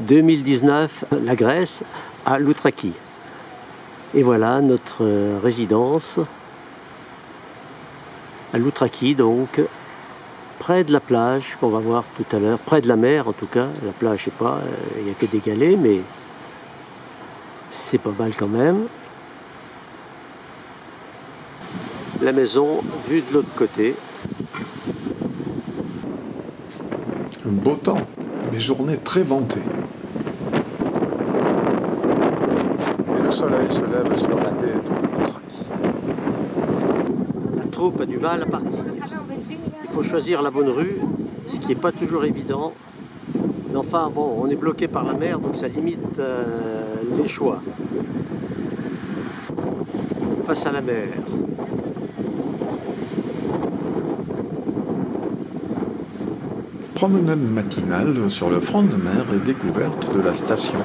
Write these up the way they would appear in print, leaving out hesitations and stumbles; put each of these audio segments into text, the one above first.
2019, la Grèce, à Loutraki. Et voilà notre résidence à Loutraki, donc près de la plage qu'on va voir tout à l'heure, près de la mer en tout cas. La plage, je sais pas, il n'y a que des galets, mais c'est pas mal quand même. La maison vue de l'autre côté. Un beau temps, les journées très ventées. Et le soleil se lève sur la baie de Loutraki. La troupe a du mal à partir. Il faut choisir la bonne rue, ce qui n'est pas toujours évident. Mais enfin, bon, on est bloqué par la mer, donc ça limite les choix. Face à la mer. Promenade matinale sur le front de mer et découverte de la station.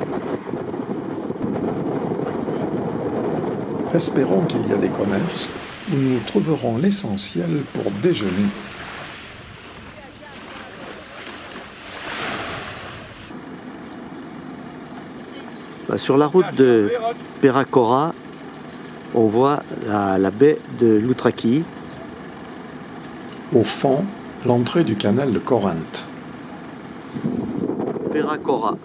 Espérons qu'il y a des commerces où nous trouverons l'essentiel pour déjeuner. Sur la route de Perakora, on voit la baie de Loutraki. Au fond, l'entrée du canal de Corinthe. Perakora.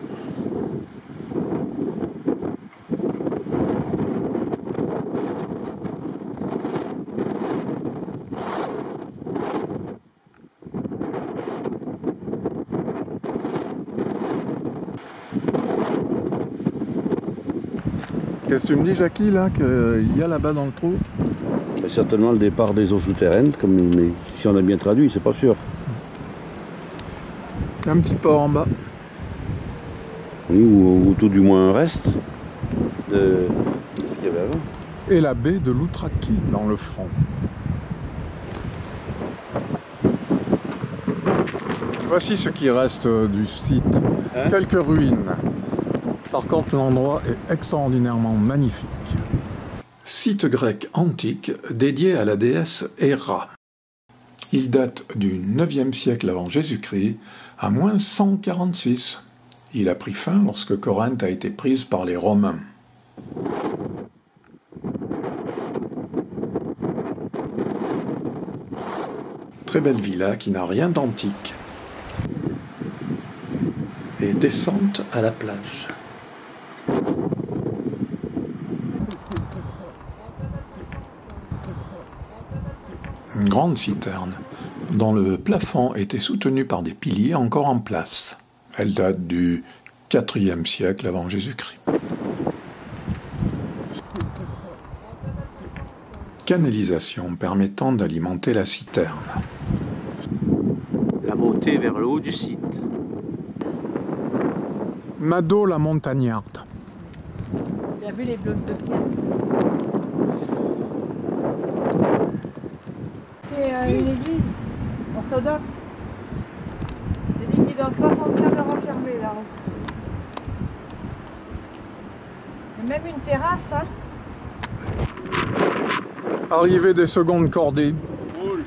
Qu'est-ce que tu me dis, Jackie, là, qu'il y a là-bas dans le trou? Certainement le départ des eaux souterraines, mais si on a bien traduit, c'est pas sûr. Il y a un petit port en bas. Oui, ou tout du moins un reste de ce qu'il y avait avant. Et la baie de Loutraki dans le fond. Voici ce qui reste du site. Quelques ruines. Par contre, l'endroit est extraordinairement magnifique. Site grec antique dédié à la déesse Héra. Il date du 9e siècle avant Jésus-Christ à moins 146. Il a pris fin lorsque Corinthe a été prise par les Romains. Très belle villa qui n'a rien d'antique. Et descente à la plage. Une grande citerne, dont le plafond était soutenu par des piliers encore en place. Elle date du 4e siècle avant Jésus-Christ. Canalisation permettant d'alimenter la citerne. La montée vers le haut du site. Mado la montagnarde. Tu as vu les blocs de pierre? C'est une église orthodoxe. J'ai dit qu'ils ne doivent pas sentir le refermer la route. Il y a même une terrasse, hein. Arrivée des secondes cordées. Cool.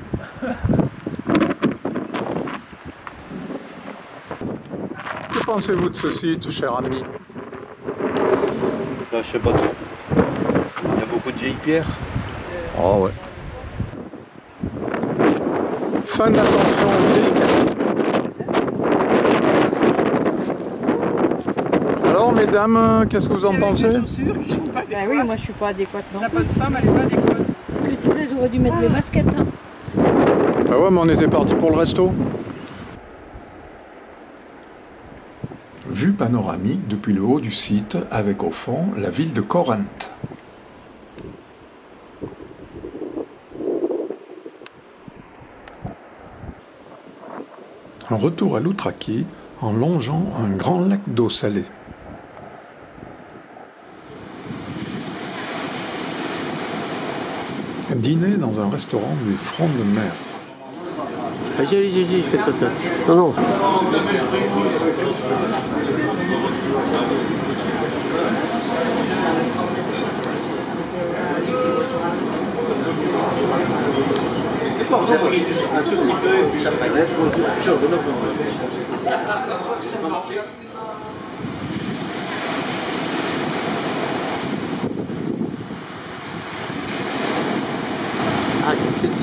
Que pensez-vous de ce site, cher ami? Là, je sais pas trop. Il y a beaucoup de vieilles pierres. Oh ouais. Fin d'ascension délicate. Alors, mesdames, qu'est-ce que vous en pensez? Chaussures qui sont pas adéquates. Moi je suis pas adéquate non. La bonne femme, elle est pas adéquate. Parce que les titrés, j'aurais dû mettre les baskets. Hein. Ah ouais, mais on était parti pour le resto. Vue panoramique depuis le haut du site, avec au fond la ville de Corinthe. Un retour à Loutraki en longeant un grand lac d'eau salée. Dîner dans un restaurant du front de mer. Allez, faites ça. Non, non.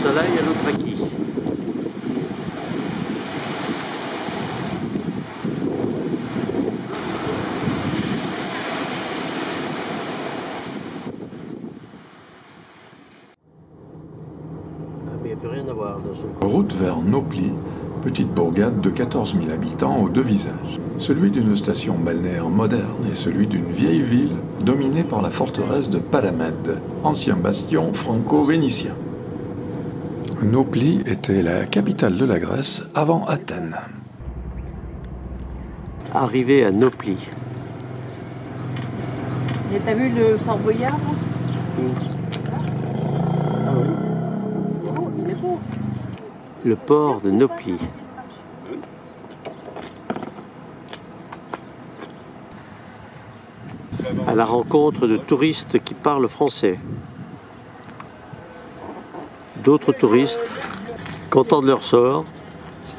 Salaï à l'Autraki. Ah, mais il n'y a plus rien à voir dans ce... Route vers Nauplie, petite bourgade de 14 000 habitants aux deux visages. Celui d'une station balnéaire moderne et celui d'une vieille ville dominée par la forteresse de Palamède, ancien bastion franco-vénitien. Nauplie était la capitale de la Grèce avant Athènes. Arrivé à Nauplie. Et t'as vu le Fort Boyard? Ah oui. Oh, il est beau. Le port de Nauplie. À la rencontre de touristes qui parlent français. D'autres touristes, contents de leur sort. Je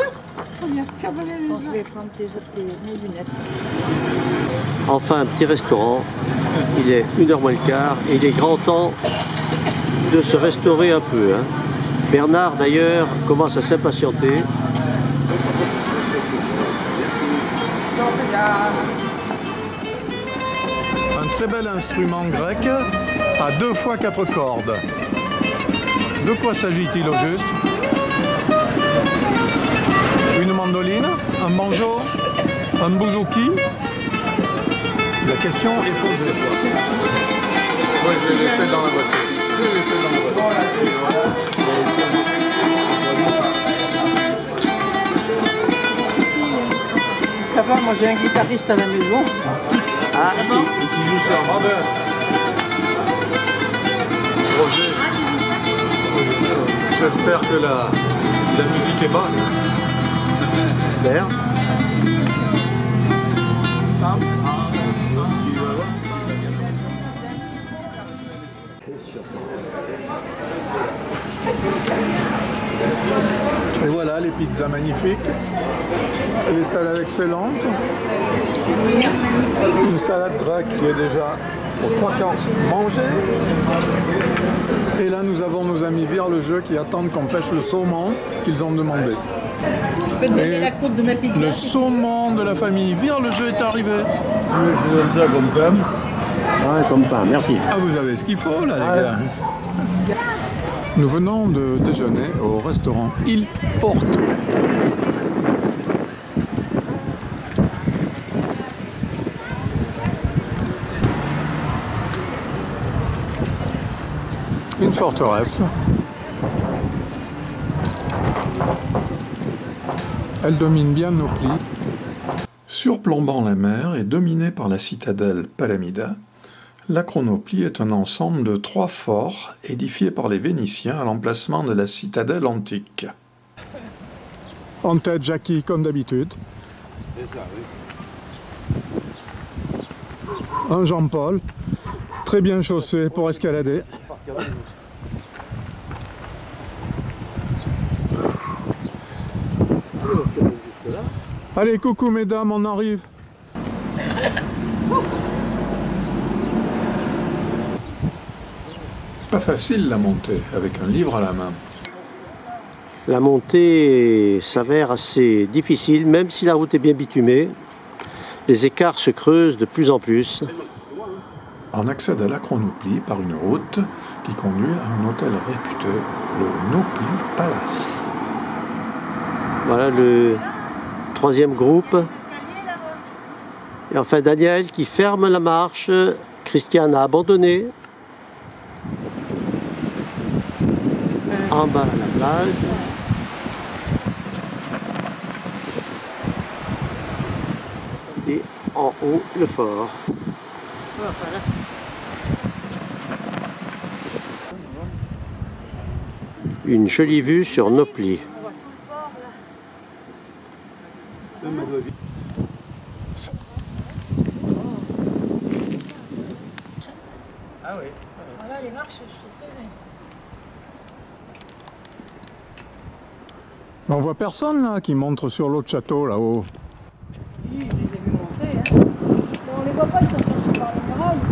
vais prendre mes lunettes. Enfin, un petit restaurant. Il est 1h moins le quart et il est grand temps de se restaurer un peu. Hein. Bernard, d'ailleurs, commence à s'impatienter. Un très bel instrument grec à 2 fois 4 cordes. De quoi s'agit-il au juste? Une mandoline? Un banjo? Un bouzouki? La question est posée. Oui, je l'ai laissé dans la voiture. Ça va, moi j'ai un guitariste à la maison. Ah, Et qui joue ça? Ah ben. Roger. J'espère que la musique est bonne. J'espère. Et voilà les pizzas magnifiques, les salades excellentes, une salade grecque qui est déjà aux 3 quarts mangée. Et là nous avons nos amis Vire-le-Jeu qui attendent qu'on pêche le saumon qu'ils ont demandé. Je peux te donner la croûte de ma pizza. Le saumon de la famille Vire-le-Jeu est arrivé. Je donne ça comme pain. Ouais, comme pain, merci. Ah, vous avez ce qu'il faut là les gars. Nous venons de déjeuner au restaurant Il Porto. Une forteresse. Elle domine bien Nauplie. Surplombant la mer et dominée par la citadelle Palamida, l'Acronoplie est un ensemble de 3 forts édifiés par les Vénitiens à l'emplacement de la citadelle antique. En tête, Jackie, comme d'habitude. Un Jean-Paul, très bien chaussé pour escalader. Allez, coucou mesdames, on arrive. Pas facile la montée, avec un livre à la main. La montée s'avère assez difficile, même si la route est bien bitumée. Les écarts se creusent de plus en plus. On accède à l'Acronoplie par une route qui conduit à un hôtel réputé, le Nauplie Palace. Voilà le 3e groupe. Et enfin Daniel qui ferme la marche. Christiane a abandonné. En bas la plage. Et en haut le fort. Une jolie vue sur Nauplie. Ah oui. Voilà les marches, je sais. On voit personne là qui montre sur l'autre château là-haut. Oui, je les ai vus monter. Hein. Bon, on les voit pas, ils sont cachés par les murailles.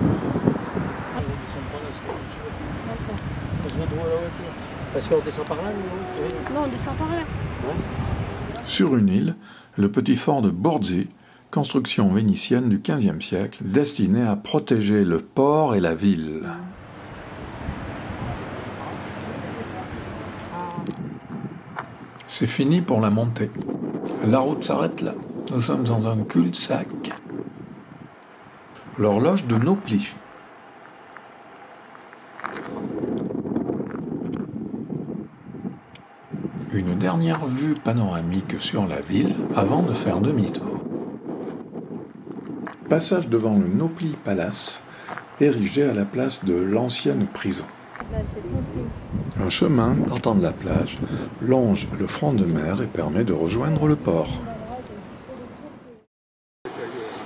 Parce qu'on descend par là, non? Non, on descend par là. Sur une île, le petit fort de Borzi, construction vénitienne du XVe siècle, destinée à protéger le port et la ville. C'est fini pour la montée. La route s'arrête là. Nous sommes dans un cul-de-sac. L'horloge de Nauplie. Une dernière vue panoramique sur la ville avant de faire demi-tour. Passage devant le Nauplie Palace, érigé à la place de l'ancienne prison. Un chemin partant de la plage longe le front de mer et permet de rejoindre le port.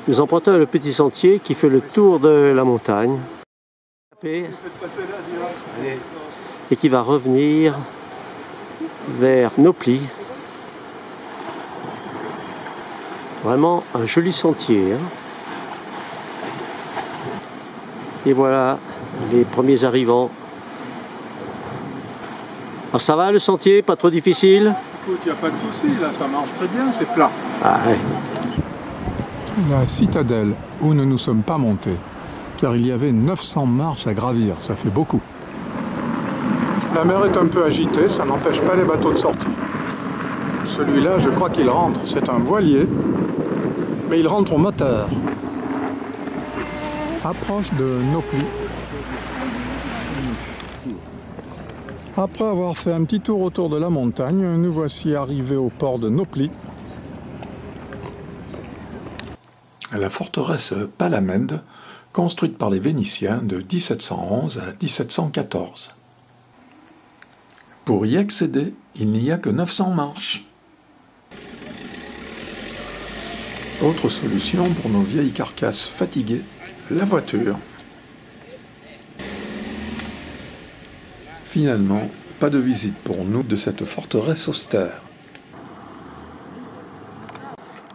Nous empruntons le petit sentier qui fait le tour de la montagne et qui va revenir vers Nauplie. Vraiment un joli sentier. Hein. Et voilà les premiers arrivants. Alors ça va le sentier, pas trop difficile? Écoute, il n'y a pas de souci, là ça marche très bien, c'est plat. Ah ouais. La citadelle où nous ne sommes pas montés, car il y avait 900 marches à gravir, ça fait beaucoup. La mer est un peu agitée, ça n'empêche pas les bateaux de sortir. Celui-là, je crois qu'il rentre, c'est un voilier, mais il rentre au moteur. Approche de Nauplie. Après avoir fait un petit tour autour de la montagne, nous voici arrivés au port de Nauplie. La forteresse Palamède, construite par les Vénitiens de 1711 à 1714. Pour y accéder, il n'y a que 900 marches. Autre solution pour nos vieilles carcasses fatiguées, la voiture. Finalement, pas de visite pour nous de cette forteresse austère.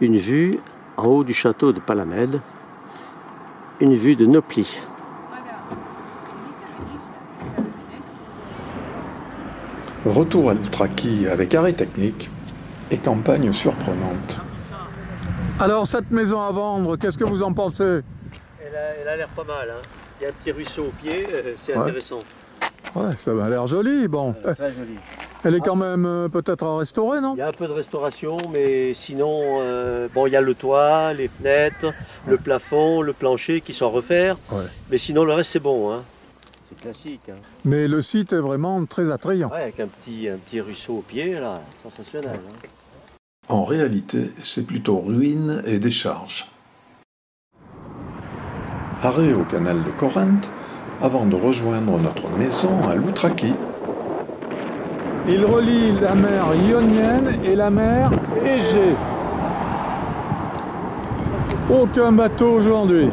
Une vue en haut du château de Palamède, une vue de Nauplie. Retour à l'Outraki avec arrêt technique et campagne surprenante. Alors cette maison à vendre, qu'est-ce que vous en pensez? Elle a l'air pas mal. Hein. Il y a un petit ruisseau au pied, c'est intéressant. Ouais, ça m'a l'air joli, bon. Très joli. Elle est quand même peut-être à restaurer, non? Il y a un peu de restauration, mais sinon, bon, il y a le toit, les fenêtres, le plafond, le plancher qui sont à refaire. Ouais. Mais sinon, le reste, c'est bon. Hein. C'est classique. Hein. Mais le site est vraiment très attrayant. Ouais, avec un petit ruisseau au pied, là, sensationnel. Hein. En réalité, c'est plutôt ruine et décharge. Arrêt au canal de Corinthe, avant de rejoindre notre maison à Loutraki. Il relie la mer Ionienne et la mer Égée. Aucun bateau aujourd'hui.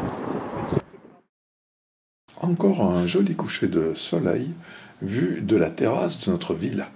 Encore un joli coucher de soleil vu de la terrasse de notre villa.